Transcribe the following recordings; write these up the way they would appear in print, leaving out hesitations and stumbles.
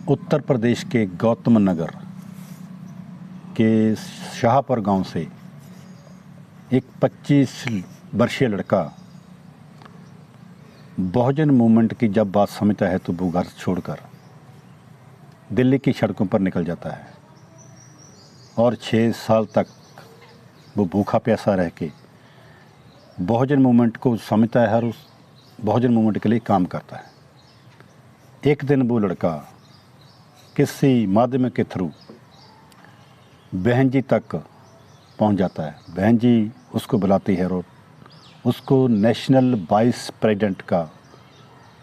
उत्तर प्रदेश के गौतम नगर के शाहपुर गांव से एक 25 वर्षीय लड़का बहुजन मूवमेंट की जब बात समझता है तो वो घर छोड़कर दिल्ली की सड़कों पर निकल जाता है और 6 साल तक वो भूखा प्यासा रह के बहुजन मूवमेंट को समझता है और उस बहुजन मूवमेंट के लिए काम करता है। एक दिन वो लड़का किसी माध्यम के थ्रू बहन जी तक पहुंच जाता है। बहन जी उसको बुलाती है और उसको नेशनल वाइस प्रेसिडेंट का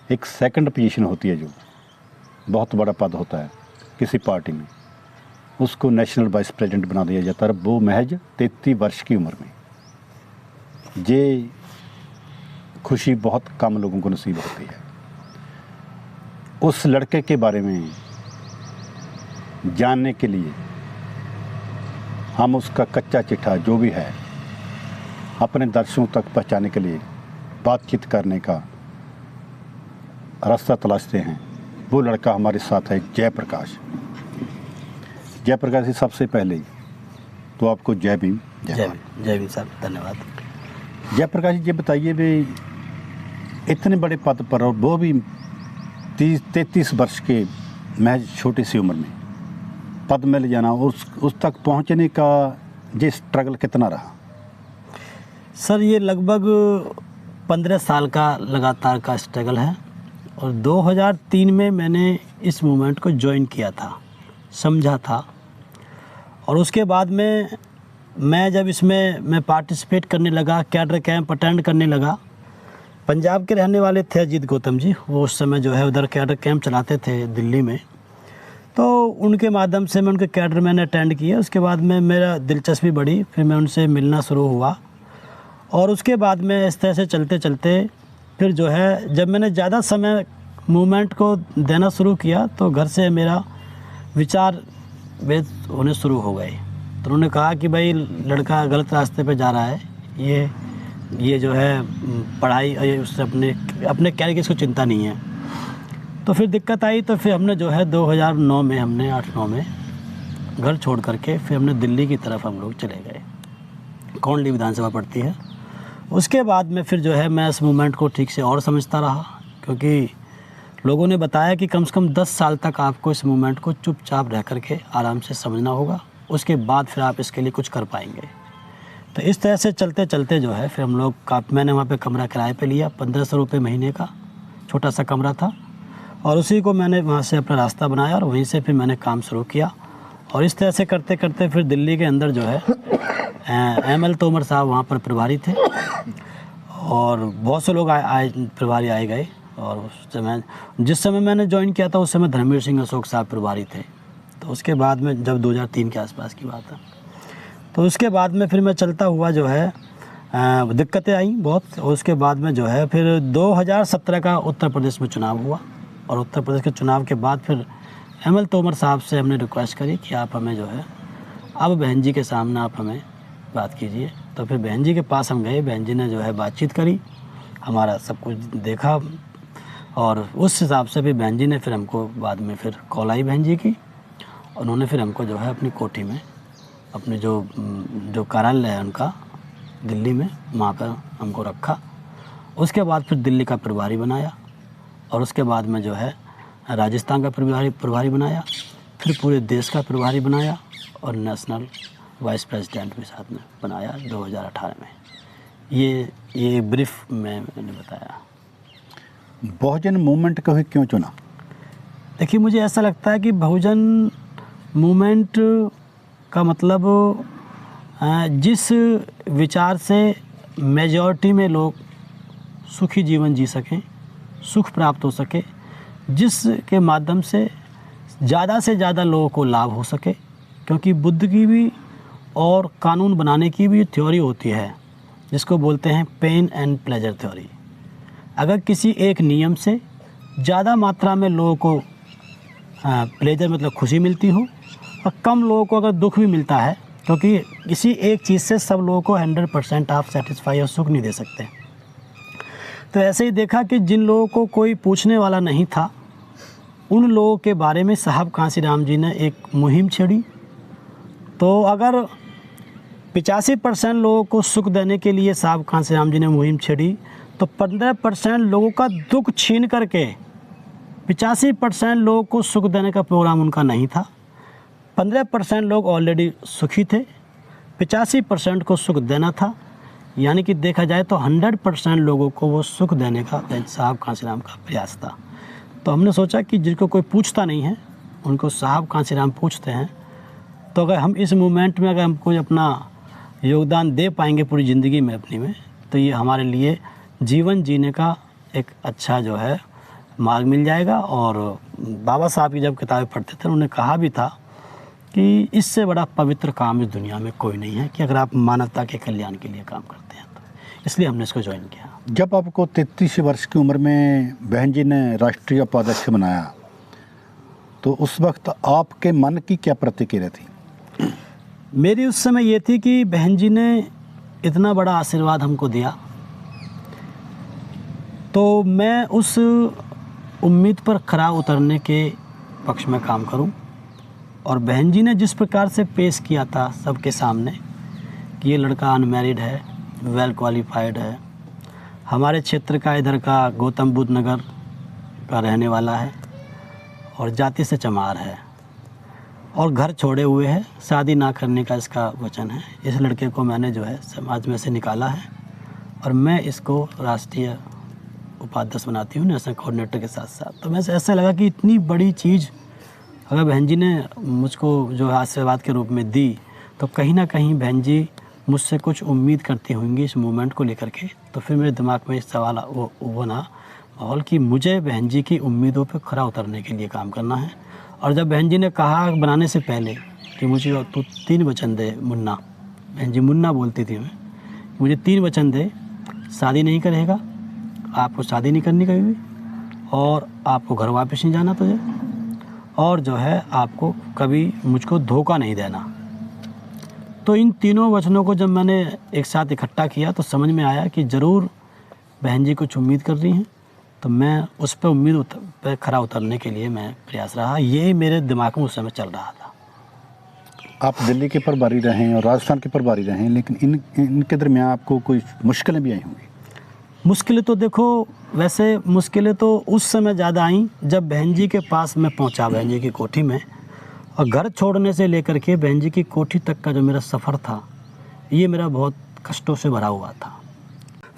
एक सेकंड पोजीशन होती है, जो बहुत बड़ा पद होता है किसी पार्टी में, उसको नेशनल वाइस प्रेसिडेंट बना दिया जाता है। वो महज 33 वर्ष की उम्र में। ये खुशी बहुत कम लोगों को नसीब होती है। उस लड़के के बारे में जानने के लिए हम उसका कच्चा चिट्ठा जो भी है अपने दर्शकों तक पहुंचाने के लिए बातचीत करने का रास्ता तलाशते हैं। वो लड़का हमारे साथ है जयप्रकाश। जयप्रकाश जी, सबसे पहले तो आपको जय भीम। जय भीम साहब, धन्यवाद। जयप्रकाश जी, ये बताइए भी इतने बड़े पद पर और वो भी 33 वर्ष के महज छोटी सी उम्र में पद मिल जाना, उस तक पहुंचने का ये स्ट्रगल कितना रहा? सर, ये लगभग 15 साल का लगातार का स्ट्रगल है और 2003 में मैंने इस मूवमेंट को ज्वाइन किया था, समझा था। और उसके बाद में मैं जब इसमें पार्टिसिपेट करने लगा, कैडर कैंप अटेंड करने लगा। पंजाब के रहने वाले थे अजीत गौतम जी, वो उस समय जो है उधर कैडर कैंप चलाते थे दिल्ली में, तो उनके माध्यम से मैं उनके कैडर मैंने अटेंड किया। उसके बाद में मेरा दिलचस्पी बढ़ी, फिर मैं उनसे मिलना शुरू हुआ और उसके बाद में इस तरह से चलते चलते फिर जो है जब मैंने ज़्यादा समय मूवमेंट को देना शुरू किया तो घर से मेरा विचार भेद होने शुरू हो गए। तो उन्होंने कहा कि भाई लड़का गलत रास्ते पे जा रहा है, ये जो है पढ़ाई उससे अपने कैरियर की इसको चिंता नहीं है। तो फिर दिक्कत आई, तो फिर हमने जो है 2009 में हमने 8-9 में घर छोड़ करके फिर हमने दिल्ली की तरफ हम लोग चले गए। कौंडली विधानसभा पड़ती है। उसके बाद में फिर जो है मैं इस मूवमेंट को ठीक से और समझता रहा, क्योंकि लोगों ने बताया कि कम से कम 10 साल तक आपको इस मूवमेंट को चुपचाप रह करके आराम से समझना होगा, उसके बाद फिर आप इसके लिए कुछ कर पाएंगे। तो इस तरह से चलते चलते जो है फिर हम लोग मैंने वहाँ पे कमरा किराए पे लिया, 1500 रुपये महीने का छोटा सा कमरा था और उसी को मैंने वहाँ से अपना रास्ता बनाया और वहीं से फिर मैंने काम शुरू किया। और इस तरह से करते करते फिर दिल्ली के अंदर जो है ML तोमर साहब वहाँ पर प्रभारी थे और बहुत से लोग प्रभारी आए गए। और उस समय जिस समय मैंने ज्वाइन किया था उस समय धर्मवीर सिंह अशोक साहब प्रभारी थे। तो उसके बाद में जब 2003 के आसपास की बात है, तो उसके बाद में फिर मैं चलता हुआ जो है दिक्कतें आई बहुत। और उसके बाद में जो है फिर 2017 का उत्तर प्रदेश में चुनाव हुआ और उत्तर प्रदेश के चुनाव के बाद फिर ML तोमर साहब से हमने रिक्वेस्ट करी कि आप हमें जो है अब बहन जी के सामने आप हमें बात कीजिए। तो फिर बहन जी के पास हम गए, बहन जी ने जो है बातचीत करी, हमारा सब कुछ देखा और उस हिसाब से भी बहन जी ने फिर हमको बाद में फिर कॉल आई बहन जी की। उन्होंने फिर हमको जो है अपनी कोठी में अपने जो कार्यालय है उनका दिल्ली में, वहाँ पर हमको रखा। उसके बाद फिर दिल्ली का प्रभारी बनाया और उसके बाद में जो है राजस्थान का प्रभारी बनाया, फिर पूरे देश का प्रभारी बनाया और नेशनल वाइस प्रेसिडेंट भी साथ में बनाया 2018 में। ये ब्रीफ में मैंने बताया। बहुजन मूवमेंट को ही क्यों चुना? देखिए, मुझे ऐसा लगता है कि बहुजन मूवमेंट का मतलब जिस विचार से मेजॉरिटी में लोग सुखी जीवन जी सकें, सुख प्राप्त हो सके, जिसके माध्यम से ज़्यादा लोगों को लाभ हो सके। क्योंकि बुद्ध की भी और कानून बनाने की भी थ्योरी होती है जिसको बोलते हैं पेन एंड प्लेजर थ्योरी। अगर किसी एक नियम से ज़्यादा मात्रा में लोगों को प्लेजर मतलब खुशी मिलती हो और कम लोगों को अगर दुख भी मिलता है, क्योंकि किसी एक चीज़ से सब लोगों को 100% आप सेटिस्फाई और सुख नहीं दे सकते। तो ऐसे ही देखा कि जिन लोगों को कोई पूछने वाला नहीं था उन लोगों के बारे में साहब कांसीराम जी ने एक मुहिम छेड़ी। तो अगर 85% लोगों को सुख देने के लिए साहब कांसीराम जी ने मुहिम छेड़ी, तो 15% लोगों का दुख छीन करके 85% लोगों को सुख देने का प्रोग्राम उनका नहीं था। 15% लोग ऑलरेडी सुखी थे, 85% को सुख देना था। यानी कि देखा जाए तो 100% लोगों को वो सुख देने का साहब कांसीराम का प्रयास था। तो हमने सोचा कि जिनको कोई पूछता नहीं है उनको साहब कांसीराम पूछते हैं। तो अगर हम इस मूवमेंट में अगर हम कोई अपना योगदान दे पाएंगे पूरी ज़िंदगी में अपनी में, तो ये हमारे लिए जीवन जीने का एक अच्छा जो है मार्ग मिल जाएगा। और बाबा साहब की जब किताबें पढ़ते थे उन्होंने कहा भी था कि इससे बड़ा पवित्र काम इस दुनिया में कोई नहीं है कि अगर आप मानवता के कल्याण के लिए काम करते हैं। तो इसलिए हमने इसको ज्वाइन किया। जब आपको 33 वर्ष की उम्र में बहन जी ने राष्ट्रीय उपाध्यक्ष बनाया, तो उस वक्त आपके मन की क्या प्रतिक्रिया थी? मेरी उस समय ये थी कि बहन जी ने इतना बड़ा आशीर्वाद हमको दिया, तो मैं उस उम्मीद पर खरा उतरने के पक्ष में काम करूं। और बहन जी ने जिस प्रकार से पेश किया था सबके सामने कि ये लड़का अनमैरिड है, वेल क्वालिफाइड है, हमारे क्षेत्र का इधर का गौतम बुद्ध नगर का रहने वाला है और जाति से चमार है और घर छोड़े हुए है, शादी ना करने का इसका वचन है। इस लड़के को मैंने जो है समाज में से निकाला है और मैं इसको राष्ट्रीय उपाध्यक्ष बनाती हूँ, नेशनल कोऑर्डिनेटर के साथ साथ। तो मैं ऐसा लगा कि इतनी बड़ी चीज़ अगर बहन जी ने मुझको जो है आशीर्वाद के रूप में दी, तो कहीं ना कहीं बहन जी मुझसे कुछ उम्मीद करती होंगी इस मूवमेंट को लेकर के। तो फिर मेरे दिमाग में इस सवाल वो बना माहौल कि मुझे बहन जी की उम्मीदों पर खरा उतरने के लिए काम करना है। और जब बहन जी ने कहा बनाने से पहले कि मुझे तू 3 वचन दे मुन्ना, बहन जी मुन्ना बोलती थी, मैं मुझे 3 वचन दे, शादी नहीं करेगा, आपको शादी नहीं करनी कभी भी, और आपको घर वापस नहीं जाना तुझे, और जो है आपको कभी मुझको धोखा नहीं देना। तो इन तीनों वचनों को जब मैंने एक साथ इकट्ठा किया तो समझ में आया कि ज़रूर बहन जी कुछ उम्मीद कर रही हैं। तो मैं उस पर उम्मीद पर खरा उतरने के लिए मैं प्रयास रहा। ये मेरे दिमाग में उस समय चल रहा था। आप दिल्ली के प्रभारी रहे और राजस्थान के प्रभारी रहे, लेकिन इनके दरमियान आपको कोई मुश्किलें भी आई होंगी? मुश्किलें तो देखो, वैसे मुश्किलें तो उस समय ज़्यादा आई जब बहन जी के पास मैं पहुंचा, बहन जी की कोठी में। और घर छोड़ने से लेकर के बहन जी की कोठी तक का जो मेरा सफ़र था, ये मेरा बहुत कष्टों से भरा हुआ था।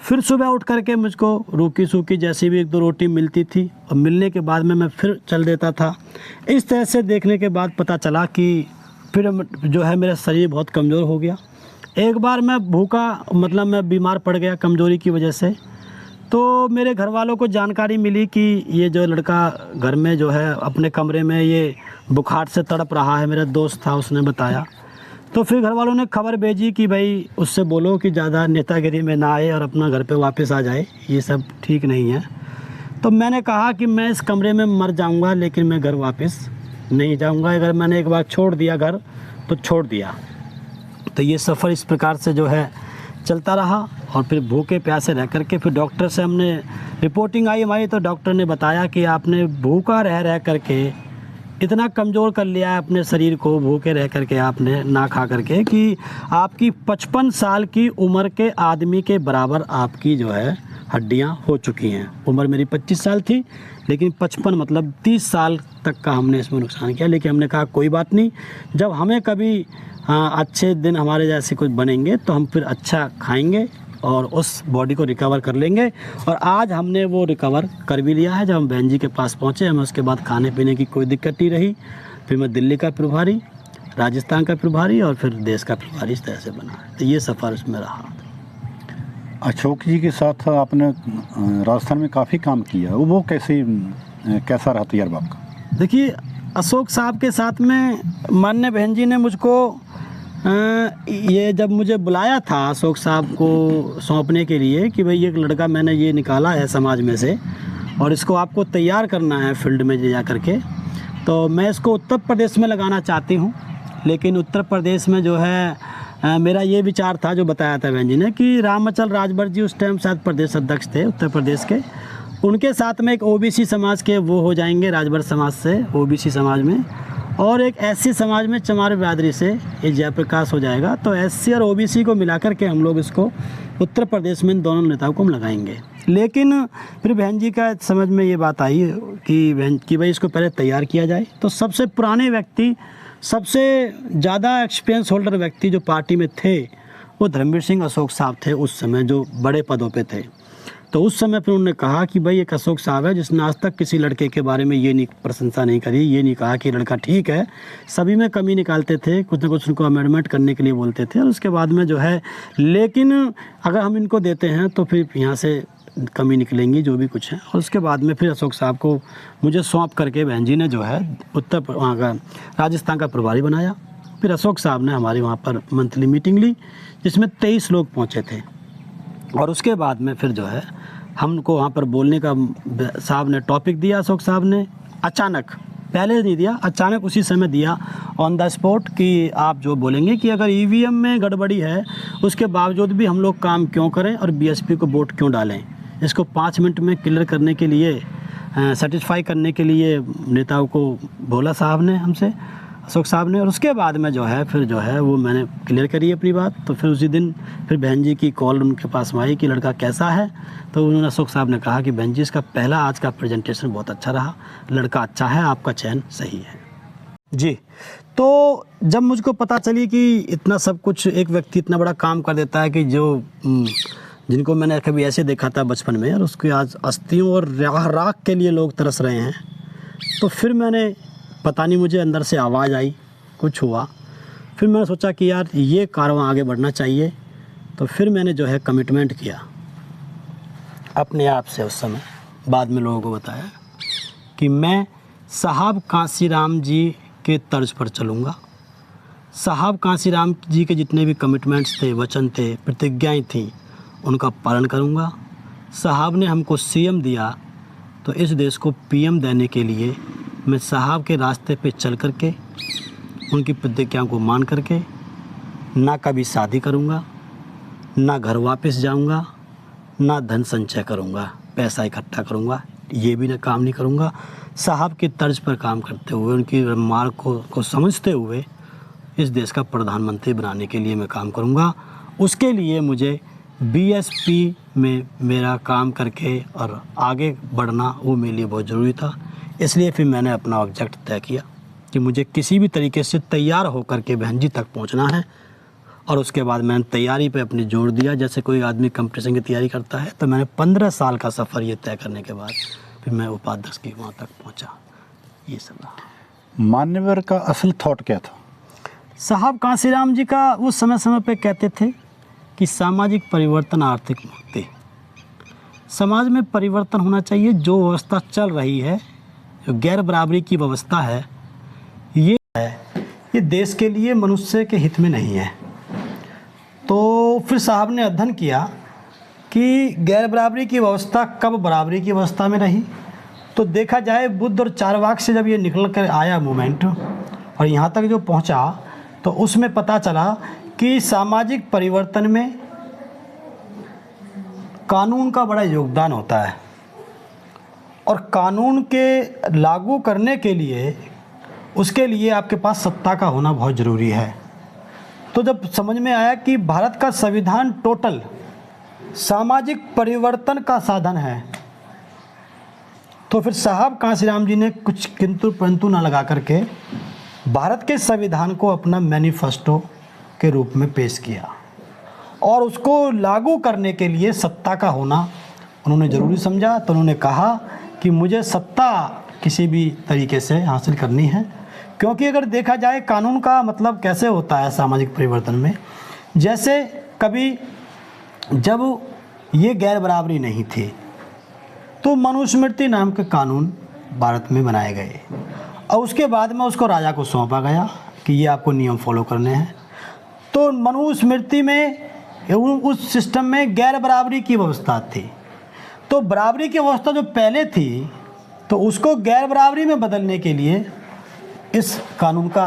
फिर सुबह उठ करके मुझको रूखी सूखी जैसी भी 1-2 रोटी मिलती थी और मिलने के बाद में मैं फिर चल देता था। इस तरह से देखने के बाद पता चला कि फिर जो है मेरा शरीर बहुत कमज़ोर हो गया। एक बार मैं भूखा, मतलब मैं बीमार पड़ गया कमज़ोरी की वजह से। तो मेरे घर वालों को जानकारी मिली कि ये जो लड़का घर में जो है अपने कमरे में ये बुखार से तड़प रहा है, मेरा दोस्त था उसने बताया। तो फिर घर वालों ने खबर भेजी कि भाई उससे बोलो कि ज़्यादा नेतागिरी में ना आए और अपना घर पे वापस आ जाए, ये सब ठीक नहीं है। तो मैंने कहा कि मैं इस कमरे में मर जाऊंगा लेकिन मैं घर वापस नहीं जाऊंगा। अगर मैंने एक बार छोड़ दिया घर तो छोड़ दिया। तो ये सफ़र इस प्रकार से जो है चलता रहा। और फिर भूखे प्यासे रह करके फिर डॉक्टर से हमने रिपोर्टिंग आई हमारी, तो डॉक्टर ने बताया कि आपने भूखा रह करके इतना कमज़ोर कर लिया है अपने शरीर को, भूखे रह करके आपने ना खा करके, कि आपकी 55 साल की उम्र के आदमी के बराबर आपकी जो है हड्डियां हो चुकी हैं। उम्र मेरी 25 साल थी लेकिन 55 मतलब 30 साल तक का हमने इसमें नुकसान किया। लेकिन हमने कहा कोई बात नहीं, जब हमें कभी अच्छे दिन हमारे जैसे कुछ बनेंगे तो हम फिर अच्छा खाएंगे और उस बॉडी को रिकवर कर लेंगे। और आज हमने वो रिकवर कर भी लिया है। जब हम बहन जी के पास पहुँचे, हमें उसके बाद खाने पीने की कोई दिक्कत नहीं रही। फिर मैं दिल्ली का प्रभारी, राजस्थान का प्रभारी और फिर देश का प्रभारी इस तरह से बना। तो ये सफ़र उसमें रहा। अशोक जी के साथ आपने राजस्थान में काफ़ी काम किया, वो कैसा रहा तजुर्बा आपका? देखिए, अशोक साहब के साथ में माननीय बहन जी ने मुझको ये जब मुझे बुलाया था अशोक साहब को सौंपने के लिए कि भाई एक लड़का मैंने ये निकाला है समाज में से और इसको आपको तैयार करना है फील्ड में जा कर के, तो मैं इसको उत्तर प्रदेश में लगाना चाहती हूँ। लेकिन उत्तर प्रदेश में जो है मेरा ये विचार था, जो बताया था बहन जी ने, कि रामचल राजभर जी उस टाइम शायद प्रदेश अध्यक्ष थे उत्तर प्रदेश के, उनके साथ में एक ओबीसी समाज के वो हो जाएंगे, राजभर समाज से ओबीसी समाज में, और एक एससी समाज में चमार बिरादरी से ये जयप्रकाश हो जाएगा। तो एससी और ओबीसी को मिलाकर के हम लोग इसको उत्तर प्रदेश में इन दोनों नेताओं को हम लगाएंगे। लेकिन फिर बहन जी का समझ में ये बात आई कि भाई इसको पहले तैयार किया जाए। तो सबसे पुराने व्यक्ति, सबसे ज़्यादा एक्सपीरियंस होल्डर व्यक्ति जो पार्टी में थे वो धर्मवीर सिंह अशोक साहब थे उस समय, जो बड़े पदों पे थे। तो उस समय फिर उन्होंने कहा कि भाई एक अशोक साहब है जिसने आज तक किसी लड़के के बारे में ये नहीं प्रशंसा नहीं करी, ये नहीं कहा कि लड़का ठीक है, सभी में कमी निकालते थे, कुछ ना कुछ उनको अमेंडमेंट करने के लिए बोलते थे, और उसके बाद में जो है, लेकिन अगर हम इनको देते हैं तो फिर यहाँ से कमी निकलेंगी जो भी कुछ है। और उसके बाद में फिर अशोक साहब को मुझे सौंप करके बहन जी ने जो है वहाँ का राजस्थान का प्रभारी बनाया। फिर अशोक साहब ने हमारी वहाँ पर मंथली मीटिंग ली जिसमें 23 लोग पहुँचे थे। और उसके बाद में फिर जो है हमको वहाँ पर बोलने का साहब ने टॉपिक दिया, अशोक साहब ने अचानक, पहले नहीं दिया, अचानक उसी समय दिया ऑन द स्पॉट कि आप जो बोलेंगे कि अगर ईवीएम में गड़बड़ी है उसके बावजूद भी हम लोग काम क्यों करें और बीएसपी को वोट क्यों डालें, इसको 5 मिनट में क्लियर करने के लिए, सेटिस्फाई करने के लिए नेताओं को बोला साहब ने, हमसे अशोक साहब ने। और उसके बाद में जो है फिर जो है वो मैंने क्लियर करी अपनी बात। तो फिर उसी दिन फिर बहन जी की कॉल उनके पास में आई कि लड़का कैसा है। तो उन्होंने अशोक साहब ने कहा कि बहन जी इसका पहला आज का प्रेजेंटेशन बहुत अच्छा रहा, लड़का अच्छा है, आपका चयन सही है जी। तो जब मुझको पता चली कि इतना सब कुछ एक व्यक्ति इतना बड़ा काम कर देता है कि जो जिनको मैंने कभी ऐसे देखा था बचपन में, और उसकी आज अस्थियों और राख के लिए लोग तरस रहे हैं, तो फिर मैंने पता नहीं मुझे अंदर से आवाज़ आई, कुछ हुआ। फिर मैंने सोचा कि यार ये कारवां आगे बढ़ना चाहिए। तो फिर मैंने जो है कमिटमेंट किया अपने आप से उस समय, बाद में लोगों को बताया कि मैं साहब कांसीराम जी के तर्ज पर चलूँगा। साहब कांसीराम जी के जितने भी कमिटमेंट्स थे, वचन थे, प्रतिज्ञाएँ थीं, उनका पालन करूँगा। साहब ने हमको सीएम दिया तो इस देश को पीएम देने के लिए मैं साहब के रास्ते पे चल करके, उनकी प्रतिज्ञाओं को मान करके, ना कभी शादी करूँगा, ना घर वापस जाऊँगा, ना धन संचय करूँगा, पैसा इकट्ठा करूँगा, ये भी ना काम नहीं करूँगा। साहब के तर्ज पर काम करते हुए, उनकी मार्ग को समझते हुए इस देश का प्रधानमंत्री बनाने के लिए मैं काम करूँगा। उसके लिए मुझे बीएसपी में मेरा काम करके और आगे बढ़ना वो मेरे लिए बहुत ज़रूरी था। इसलिए फिर मैंने अपना ऑब्जेक्ट तय किया कि मुझे किसी भी तरीके से तैयार होकर के बहन जी तक पहुंचना है। और उसके बाद मैंने तैयारी पे अपनी जोर दिया, जैसे कोई आदमी कंपटीशन की तैयारी करता है। तो मैंने 15 साल का सफ़र ये तय करने के बाद फिर मैं उपाध्यक्ष की वहाँ तक पहुँचा। ये सब रहा। मान्यवर का असल थॉट क्या था? साहब कांसीराम जी का वो समय समय पे कहते थे कि सामाजिक परिवर्तन, आर्थिक मुक्ति, समाज में परिवर्तन होना चाहिए। जो व्यवस्था चल रही है, जो गैर बराबरी की व्यवस्था है, ये देश के लिए, मनुष्य के हित में नहीं है। तो फिर साहब ने अध्ययन किया कि गैर बराबरी की व्यवस्था कब बराबरी की व्यवस्था में रही। तो देखा जाए बुद्ध और चारवाक से जब ये निकल कर आया मूवमेंट और यहाँ तक जो पहुँचा, तो उसमें पता चला कि सामाजिक परिवर्तन में कानून का बड़ा योगदान होता है, और कानून के लागू करने के लिए, उसके लिए आपके पास सत्ता का होना बहुत ज़रूरी है। तो जब समझ में आया कि भारत का संविधान टोटल सामाजिक परिवर्तन का साधन है, तो फिर साहब कांसीराम जी ने कुछ किंतु परंतु ना लगा करके भारत के संविधान को अपना मैनिफेस्टो के रूप में पेश किया, और उसको लागू करने के लिए सत्ता का होना उन्होंने ज़रूरी समझा। तो उन्होंने कहा कि मुझे सत्ता किसी भी तरीके से हासिल करनी है, क्योंकि अगर देखा जाए कानून का मतलब कैसे होता है सामाजिक परिवर्तन में, जैसे कभी जब ये गैर बराबरी नहीं थी तो मनुस्मृति नाम के कानून भारत में बनाए गए, और उसके बाद में उसको राजा को सौंपा गया कि ये आपको नियम फॉलो करने हैं। तो मनुस्मृति में, उस सिस्टम में गैर बराबरी की व्यवस्था थी। तो बराबरी की व्यवस्था जो पहले थी, तो उसको गैर बराबरी में बदलने के लिए इस कानून का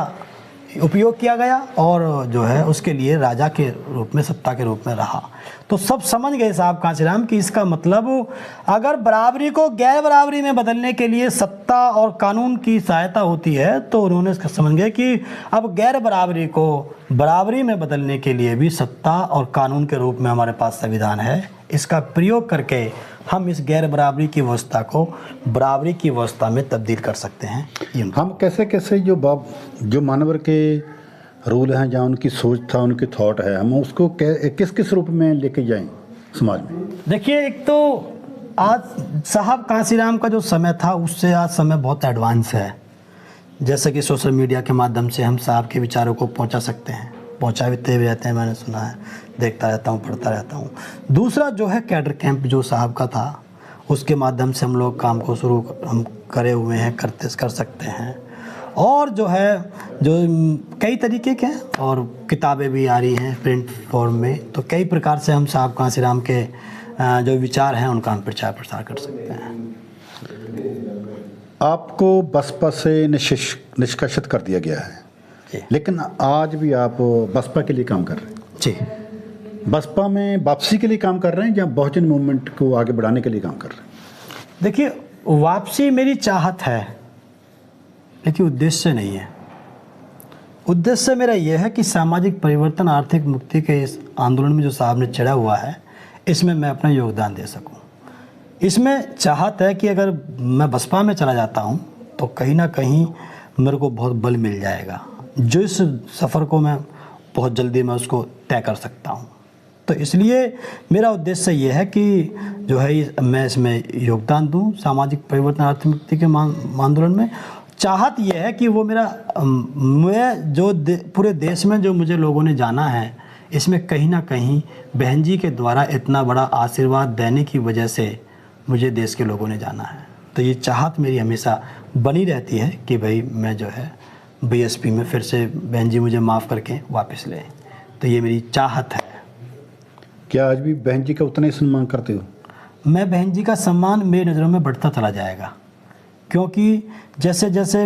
उपयोग किया गया और जो है उसके लिए राजा के रूप में, सत्ता के रूप में रहा। तो सब समझ गए साहब कांशीराम कि इसका मतलब अगर बराबरी को गैर बराबरी में बदलने के लिए सत्ता और कानून की सहायता होती है, तो उन्होंने इसका समझ गए कि अब गैर बराबरी को बराबरी में बदलने के लिए भी सत्ता और कानून के रूप में हमारे पास संविधान है। इसका प्रयोग करके हम इस गैर बराबरी की व्यवस्था को बराबरी की व्यवस्था में तब्दील कर सकते हैं। हम कैसे कैसे जो मानवर के रूल हैं, जहाँ उनकी सोच था, उनकी थॉट है, हम उसको किस किस रूप में लेके जाएं समाज में? देखिए, एक तो आज साहब कांशीराम का जो समय था उससे आज समय बहुत एडवांस है। जैसे कि सोशल मीडिया के माध्यम से हम साहब के विचारों को पहुंचा सकते हैं, पहुंचाते भी रहते हैं, मैंने सुना है, देखता रहता हूं, पढ़ता रहता हूं। दूसरा जो है कैडर कैंप जो साहब का था, उसके माध्यम से हम लोग काम को हम करे हुए हैं, कर सकते हैं। और जो है जो कई तरीके के हैं और किताबें भी आ रही हैं प्रिंट फॉर्म में, तो कई प्रकार से हम साहब कांशीराम के जो विचार हैं उनका हम प्रचार प्रसार कर सकते हैं। आपको बसपा से निष्कासित कर दिया गया है, लेकिन आज भी आप बसपा के लिए काम कर रहे हैं जी। बसपा में वापसी के लिए काम कर रहे हैं या बहुजन मूवमेंट को आगे बढ़ाने के लिए काम कर रहे हैं? देखिए, वापसी मेरी चाहत है, लेकिन उद्देश्य नहीं है। उद्देश्य मेरा यह है कि सामाजिक परिवर्तन, आर्थिक मुक्ति के इस आंदोलन में जो साहब ने चढ़ा हुआ है, इसमें मैं अपना योगदान दे सकूं। इसमें चाहत है कि अगर मैं बसपा में चला जाता हूं तो कहीं ना कहीं मेरे को बहुत बल मिल जाएगा, जो इस सफ़र को मैं बहुत जल्दी मैं उसको तय कर सकता हूं। तो इसलिए मेरा उद्देश्य ये है कि जो है मैं इसमें योगदान दूं सामाजिक परिवर्तन, आर्थिक मुक्ति के आंदोलन में। चाहत ये है कि वो मैं जो पूरे देश में जो मुझे लोगों ने जाना है, इसमें कहीं ना कहीं बहन जी के द्वारा इतना बड़ा आशीर्वाद देने की वजह से मुझे देश के लोगों ने जाना है। तो ये चाहत मेरी हमेशा बनी रहती है कि भाई मैं जो है बीएसपी में फिर से बहन जी मुझे माफ़ करके वापस ले। तो ये मेरी चाहत है। क्या आज भी बहन जी का उतना ही सम्मान करते हो? मैं बहन जी का सम्मान मेरी नज़रों में बढ़ता चला जाएगा, क्योंकि जैसे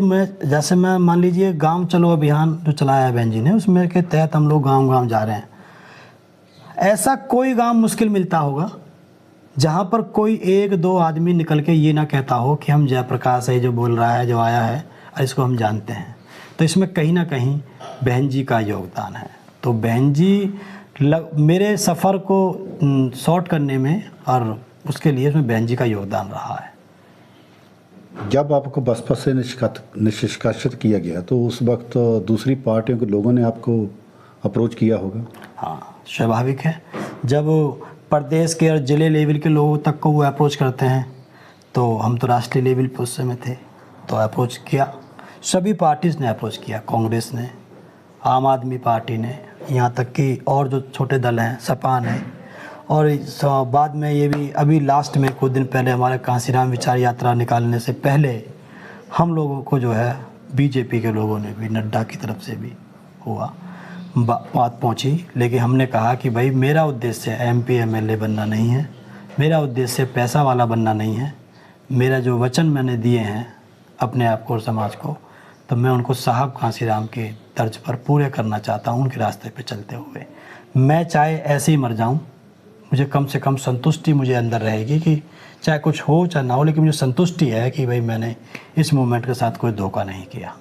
मैं मान लीजिए गांव चलो अभियान जो चलाया है बहन जी ने, उसमें के तहत हम लोग गांव जा रहे हैं। ऐसा कोई गांव मुश्किल मिलता होगा जहां पर कोई एक दो आदमी निकल के ये ना कहता हो कि हम जयप्रकाश है जो बोल रहा है, जो आया है, और इसको हम जानते हैं। तो इसमें कहीं ना कहीं बहन जी का योगदान है। तो बहन जी मेरे सफ़र को शॉर्ट करने में और उसके लिए इसमें बहन जी का योगदान रहा है। जब आपको बसपा से निष्कासित किया गया तो उस वक्त दूसरी पार्टियों के लोगों ने आपको अप्रोच किया होगा? हाँ, स्वाभाविक है। जब प्रदेश के और ज़िले लेवल के लोगों तक को वो अप्रोच करते हैं, तो हम तो राष्ट्रीय लेवल पर उस समय थे, तो अप्रोच किया। सभी पार्टीज़ ने अप्रोच किया, कांग्रेस ने, आम आदमी पार्टी ने, यहाँ तक कि और जो छोटे दल हैं, सपा ने, और बाद में ये भी अभी लास्ट में कुछ दिन पहले हमारे कांशीराम विचार यात्रा निकालने से पहले हम लोगों को जो है बीजेपी के लोगों ने भी, नड्डा की तरफ से भी हुआ, बात पहुंची। लेकिन हमने कहा कि भाई मेरा उद्देश्य एमपी एमएलए बनना नहीं है, मेरा उद्देश्य पैसा वाला बनना नहीं है। मेरा जो वचन मैंने दिए हैं अपने आप को और समाज को, तो मैं उनको साहब कांशीराम के तर्ज पर पूरे करना चाहता हूँ, उनके रास्ते पे चलते हुए। मैं चाहे ऐसे ही मर जाऊँ, मुझे कम से कम संतुष्टि मुझे अंदर रहेगी कि चाहे कुछ हो चाहे ना हो, लेकिन मुझे संतुष्टि है कि भाई मैंने इस मूवमेंट के साथ कोई धोखा नहीं किया।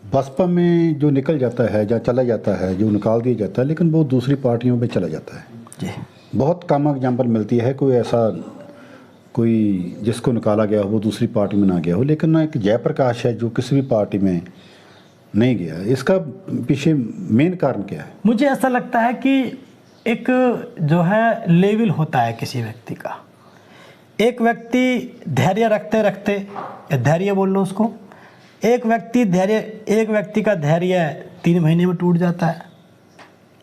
बसपा में जो निकल जाता है या चला जाता है, जो निकाल दिया जाता है, लेकिन वो दूसरी पार्टियों में चला जाता है जी। बहुत कम एग्जाम्पल मिलती है कोई ऐसा कोई जिसको निकाला गया हो वो दूसरी पार्टी में ना गया हो, लेकिन ना एक जयप्रकाश है जो किसी भी पार्टी में नहीं गया। इसका पीछे मेन कारण क्या है? मुझे ऐसा लगता है कि एक जो है लेवल होता है किसी व्यक्ति का। एक व्यक्ति धैर्य रखते रखते, या धैर्य बोल लो उसको, एक व्यक्ति का धैर्य 3 महीने में टूट जाता है,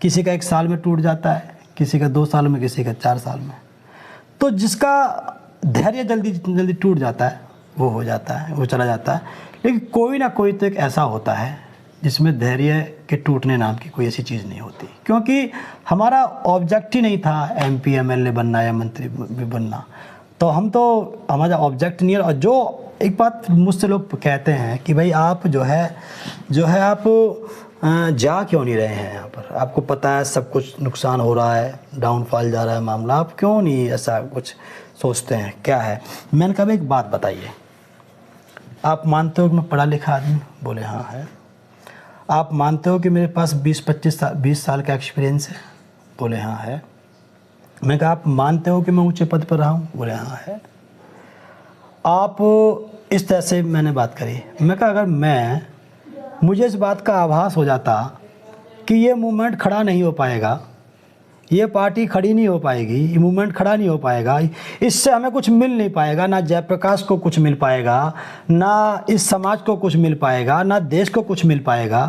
किसी का 1 साल में टूट जाता है, किसी का 2 साल में, किसी का 4 साल में। तो जिसका धैर्य जल्दी टूट जाता है वो हो जाता है, वो चला जाता है। लेकिन कोई ना कोई तो एक ऐसा होता है जिसमें धैर्य के टूटने नाम की कोई ऐसी चीज़ नहीं होती, क्योंकि हमारा ऑब्जेक्ट ही नहीं था एमपी एमएलए बनना या मंत्री बनना। तो हमारा ऑब्जेक्ट नहीं है, और जो एक बात मुझसे लोग कहते हैं कि भाई आप जो है आप जा क्यों नहीं रहे हैं यहाँ पर, आपको पता है सब कुछ नुकसान हो रहा है, डाउनफॉल जा रहा है मामला, आप क्यों नहीं ऐसा कुछ सोचते हैं, क्या है? मैंने कहा एक बात बताइए, आप मानते हो कि मैं पढ़ा लिखा आदमी? बोले हाँ है। आप मानते हो कि मेरे पास 20 साल का एक्सपीरियंस है? बोले हाँ है। मैं कहा आप मानते हो कि मैं ऊंचे पद पर रहा हूँ? बोले हाँ है। आप इस तरह से मैंने बात करी। मैं कहा अगर मुझे इस बात का आभास हो जाता कि ये मूवमेंट खड़ा नहीं हो पाएगा, ये पार्टी खड़ी नहीं हो पाएगी, ये मूवमेंट खड़ा नहीं हो पाएगा, इससे हमें कुछ मिल नहीं पाएगा, ना जयप्रकाश को कुछ मिल पाएगा, ना इस समाज को कुछ मिल पाएगा, ना देश को कुछ मिल पाएगा,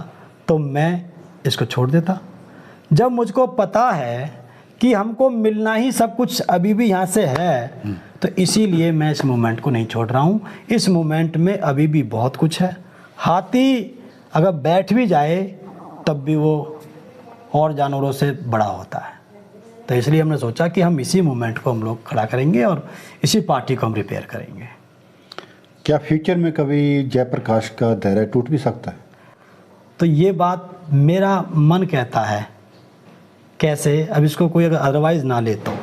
तो मैं इसको छोड़ देता। जब मुझको पता है कि हमको मिलना ही सब कुछ अभी भी यहाँ से है, तो इसीलिए मैं इस मूवमेंट को नहीं छोड़ रहा हूँ। इस मूवमेंट में अभी भी बहुत कुछ है। हाथी अगर बैठ भी जाए तब भी वो और जानवरों से बड़ा होता है। तो इसलिए हमने सोचा कि हम इसी मूवमेंट को हम लोग खड़ा करेंगे और इसी पार्टी को हम रिपेयर करेंगे। क्या फ्यूचर में कभी जयप्रकाश का धैर्य टूट भी सकता है? तो ये बात मेरा मन कहता है। कैसे? अब इसको कोई अगर अदरवाइज़ ना ले तो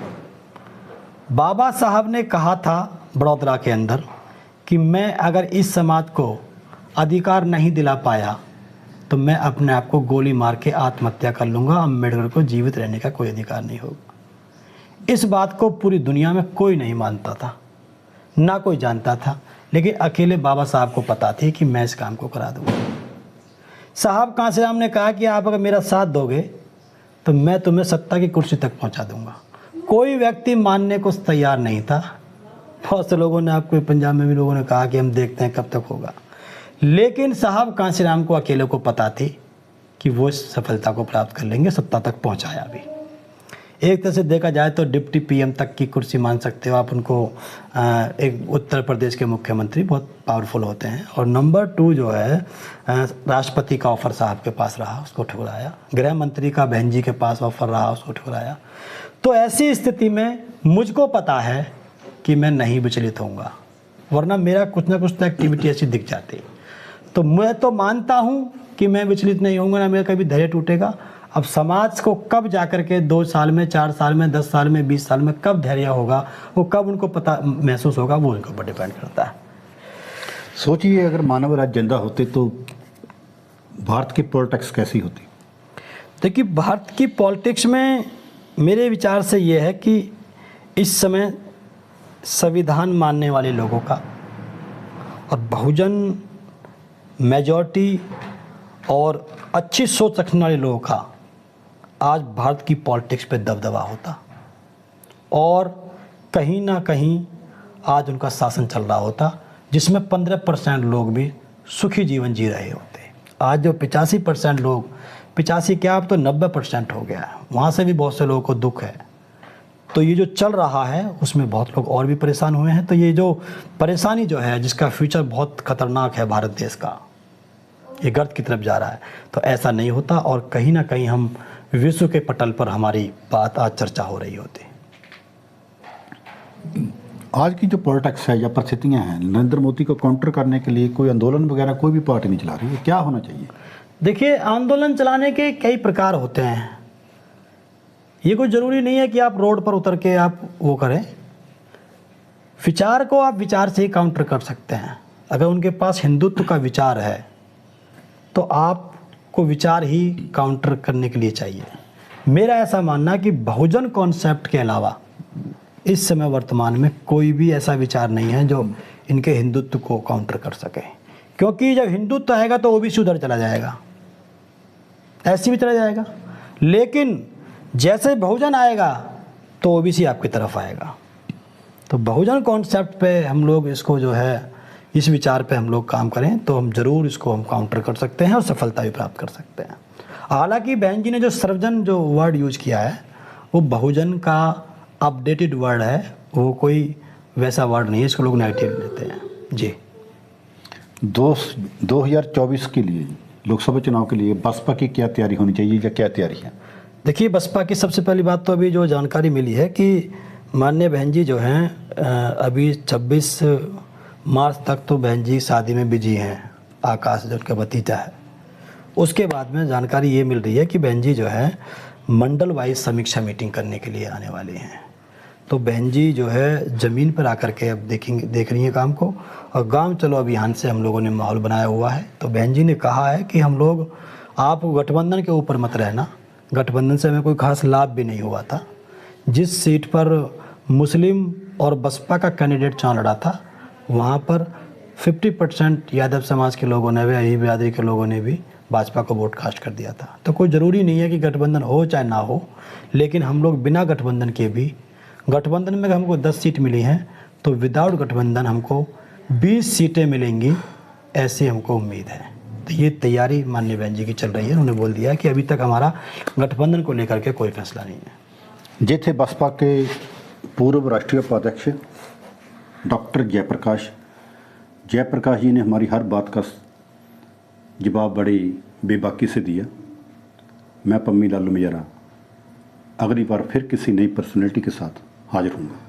बाबा साहब ने कहा था बड़ौदा के अंदर कि मैं अगर इस समाज को अधिकार नहीं दिला पाया तो मैं अपने आप को गोली मार के आत्महत्या कर लूँगा, अम्बेडकर को जीवित रहने का कोई अधिकार नहीं होगा। इस बात को पूरी दुनिया में कोई नहीं मानता था, ना कोई जानता था, लेकिन अकेले बाबा साहब को पता थी कि मैं इस काम को करा दूँगा। साहब कांशीराम ने कहा कि आप अगर मेरा साथ दोगे तो मैं तुम्हें सत्ता की कुर्सी तक पहुँचा दूँगा। कोई व्यक्ति मानने को तैयार नहीं था। बहुत से लोगों ने, आपको पंजाब में भी लोगों ने कहा कि हम देखते हैं कब तक होगा, लेकिन साहब कांशीराम को अकेले को पता थी कि वो इस सफलता को प्राप्त कर लेंगे, सत्ता तक पहुंचाया भी। एक तरह से देखा जाए तो डिप्टी पीएम तक की कुर्सी मान सकते हो आप उनको। एक उत्तर प्रदेश के मुख्यमंत्री बहुत पावरफुल होते हैं। और नंबर 2 जो है राष्ट्रपति का ऑफ़र साहब के पास रहा, उसको ठुकराया। गृह मंत्री का बहन जी के पास ऑफ़र रहा, उसको ठुकराया। तो ऐसी स्थिति में मुझको पता है कि मैं नहीं विचलित होऊंगा, वरना मेरा कुछ ना कुछ तो एक्टिविटी ऐसी दिख जाती। तो मैं तो मानता हूँ कि मैं विचलित नहीं होऊंगा, ना मेरा कभी धैर्य टूटेगा। अब समाज को कब जाकर के 2 साल में, 4 साल में, 10 साल में, 20 साल में कब धैर्य होगा, वो कब उनको पता महसूस होगा, वो उनके ऊपर डिपेंड करता है। सोचिए अगर मानव राज्य जिंदा होते तो भारत की पॉलिटिक्स कैसी होती? देखिए, भारत की पॉलिटिक्स में मेरे विचार से ये है कि इस समय संविधान मानने वाले लोगों का और बहुजन मेजॉरिटी और अच्छी सोच रखने वाले लोगों का आज भारत की पॉलिटिक्स पे दबदबा होता और कहीं ना कहीं आज उनका शासन चल रहा होता, जिसमें 15% लोग भी सुखी जीवन जी रहे होते। आज जो 85% लोग, 85 क्या, अब तो 90% हो गया है, वहाँ से भी बहुत से लोगों को दुख है। तो ये जो चल रहा है उसमें बहुत लोग और भी परेशान हुए हैं। तो ये जो परेशानी जो है, जिसका फ्यूचर बहुत खतरनाक है भारत देश का, ये गर्त की तरफ जा रहा है, तो ऐसा नहीं होता और कहीं ना कहीं हम विश्व के पटल पर हमारी बात आज चर्चा हो रही होती। आज की जो पॉलिटिक्स है या परिस्थितियाँ हैं, नरेंद्र मोदी को काउंटर करने के लिए कोई आंदोलन वगैरह कोई भी पार्टी नहीं चला रही है, क्या होना चाहिए? देखिए, आंदोलन चलाने के कई प्रकार होते हैं। ये कोई ज़रूरी नहीं है कि आप रोड पर उतर के आप वो करें। विचार को आप विचार से ही काउंटर कर सकते हैं। अगर उनके पास हिंदुत्व का विचार है तो आपको विचार ही काउंटर करने के लिए चाहिए। मेरा ऐसा मानना है कि बहुजन कॉन्सेप्ट के अलावा इस समय वर्तमान में कोई भी ऐसा विचार नहीं है जो इनके हिंदुत्व को काउंटर कर सके, क्योंकि जब हिंदुत्व आएगा तो ओबीसी उधर चला जाएगा, ऐसे भी चला जाएगा। लेकिन जैसे बहुजन आएगा तो ओबीसी आपकी तरफ आएगा। तो बहुजन कॉन्सेप्ट पे हम लोग इसको जो है, इस विचार पे हम लोग काम करें तो हम ज़रूर इसको हम काउंटर कर सकते हैं और सफलता भी प्राप्त कर सकते हैं। हालांकि बहन जी ने जो सर्वजन जो वर्ड यूज किया है वो बहुजन का अपडेटेड वर्ड है, वो कोई वैसा वर्ड नहीं है, इसको लोग नेगेटिव लेते हैं जी। 2024 के लिए, लोकसभा चुनाव के लिए बसपा की क्या तैयारी होनी चाहिए या क्या तैयारी है? देखिए, बसपा की सबसे पहली बात तो अभी जो जानकारी मिली है कि माननीय बहन जी जो हैं अभी 26 मार्च तक तो बहन जी शादी में बिजी हैं, आकाश जो उनका भतीजा है। उसके बाद में जानकारी ये मिल रही है कि बहन जी जो है मंडल वाइज समीक्षा मीटिंग करने के लिए आने वाली हैं। तो बहन जी जो है ज़मीन पर आकर के अब देख रही हैं काम को, और गांव चलो अभियान से हम लोगों ने माहौल बनाया हुआ है। तो बहन जी ने कहा है कि हम लोग, आप गठबंधन के ऊपर मत रहना, गठबंधन से हमें कोई खास लाभ भी नहीं हुआ था। जिस सीट पर मुस्लिम और बसपा का कैंडिडेट चुनाव लड़ा था, वहाँ पर 50% यादव समाज के लोगों ने भी, अहीर बिरादरी के लोगों ने भी भाजपा को वोट कास्ट कर दिया था। तो कोई ज़रूरी नहीं है कि गठबंधन हो चाहे ना हो, लेकिन हम लोग बिना गठबंधन के भी, गठबंधन में हमको 10 सीट मिली हैं तो विदाउट गठबंधन हमको 20 सीटें मिलेंगी, ऐसी हमको उम्मीद है। तो ये तैयारी माननीय बहन जी की चल रही है। उन्होंने बोल दिया कि अभी तक हमारा गठबंधन को लेकर के कोई फैसला नहीं है। जे थे बसपा के पूर्व राष्ट्रीय उपाध्यक्ष डॉक्टर जयप्रकाश जी ने हमारी हर बात का जवाब बड़ी बेबाकी से दिया। मैं पम्मी लालू मेजरा अगली बार फिर किसी नई पर्सनैलिटी के साथ हाजिर हूँगा।